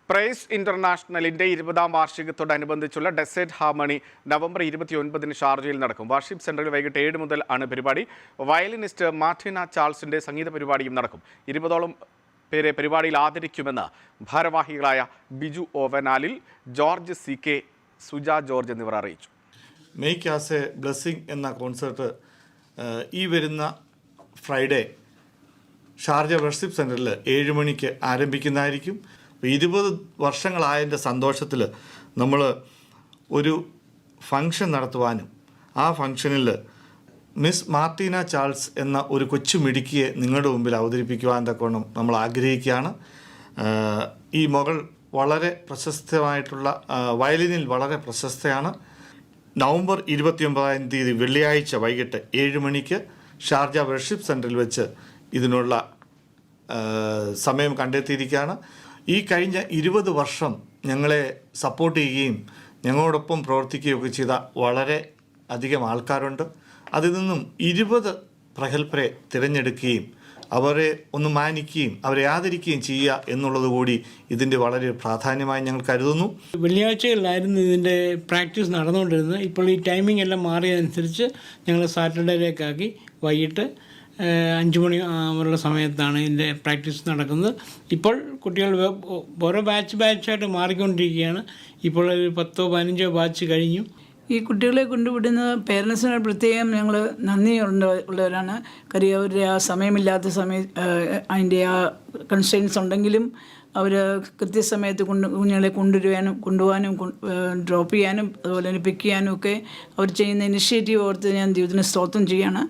Price ഇന്റർനാഷണലിന്റെ 20ാം വാർഷികത്തോടനുബന്ധിച്ചുള്ള desert harmony November 29-ന് ഷാർജയിൽ നടക്കും. Warship സെന്ററിൽ വൈകിട്ട് 7 മുതൽ ആണ് പരിപാടി. വയലിനിസ്റ്റ് മാർട്ടിന ചാൾസിന്റെ സംഗീത പരിപാടിയും നടക്കും. 20ഓളം പേരെ പരിപാടിയിൽ ആദരിക്കുമെന്ന് ഭാരവാഹികളായ ബിജു ഓവനാലിൽ, ജോർജ് CK, സുജ ജോർജ് എന്നിവർ അറിയിച്ചു. മേക്ക് ആസ് എ ബ്ലെസ്സിങ് എന്ന കോൺസെർട്ട് ഈ വരുന്ന ഫ്രൈഡേ ഷാർജ വർഷിപ്പ് സെൻറ്ററിൽ 7 മണിക്ക് ആരംഭിക്കുന്നതായിരിക്കും. 20 വർഷങ്ങളായതിൻ്റെ സന്തോഷത്തിൽ നമ്മൾ ഒരു ഫംഗ്ഷൻ നടത്തുവാനും ആ ഫംഗ്ഷനിൽ മിസ് മാർട്ടീന ചാൾസ് എന്ന ഒരു കൊച്ചു മിടുക്കിയെ നിങ്ങളുടെ മുമ്പിൽ അവതരിപ്പിക്കുവാൻ തക്കവണ്ണം നമ്മൾ ആഗ്രഹിക്കുകയാണ്. ഈ മകൾ വളരെ പ്രശസ്തമായിട്ടുള്ള വയലിനിൽ വളരെ പ്രശസ്തയാണ്. നവംബർ 29-ാം തീയതി വെള്ളിയാഴ്ച വൈകിട്ട് 7 മണിക്ക് ഷാർജ വർഷിപ്പ് സെൻറ്ററിൽ വെച്ച് ഇതിനുള്ള സമയം കണ്ടെത്തിയിരിക്കുകയാണ്. ഈ കഴിഞ്ഞ 20 വർഷം ഞങ്ങളെ സപ്പോർട്ട് ചെയ്യുകയും ഞങ്ങളോടൊപ്പം പ്രവർത്തിക്കുകയൊക്കെ ചെയ്ത വളരെ അധികം ആൾക്കാരുണ്ട്. അതിൽ നിന്നും 20 പ്രഗത്ഭരെ തിരഞ്ഞെടുക്കുകയും അവരെ ഒന്ന് മാനിക്കുകയും അവരെ ആദരിക്കുകയും ചെയ്യുക എന്നുള്ളത് കൂടി ഇതിൻ്റെ വളരെ പ്രാധാന്യമായി ഞങ്ങൾ കരുതുന്നു. വെള്ളിയാഴ്ചകളിലായിരുന്നു ഇതിൻ്റെ പ്രാക്ടീസ് നടന്നുകൊണ്ടിരുന്നത്. ഇപ്പോൾ ഈ ടൈമിംഗ് എല്ലാം മാറിയതനുസരിച്ച് ഞങ്ങൾ സാറ്റർഡേയിലേക്കാക്കി വൈകിട്ട് 5 മണി വരെയുള്ള സമയത്താണ് ഇതിൻ്റെ പ്രാക്ടീസ് നടക്കുന്നത്. ഇപ്പോൾ കുട്ടികൾ ഓരോ ബാച്ചായിട്ട് മാറിക്കൊണ്ടിരിക്കുകയാണ്. ഇപ്പോൾ ഒരു 10-15 ബാച്ച് കഴിഞ്ഞു. ഈ കുട്ടികളെ കൊണ്ടുവിടുന്ന പേരൻസിന് പ്രത്യേകം ഞങ്ങൾ നന്ദി ഉള്ളവരാണ്. കാര്യം അവരുടെ ആ സമയമില്ലാത്ത അതിൻ്റെ ആ കൺസ്ട്രെയിൻസ് ഉണ്ടെങ്കിലും അവർ കൃത്യസമയത്ത് കുഞ്ഞുങ്ങളെ കൊണ്ടുപോകാനും ഡ്രോപ്പ് ചെയ്യാനും അതുപോലെ തന്നെ പിക്ക് ചെയ്യാനും ഒക്കെ അവർ ചെയ്യുന്ന ഇനിഷ്യേറ്റീവ് ഓർത്ത് ഞാൻ ദൈവത്തിന് സ്തോത്രം ചെയ്യാണ്.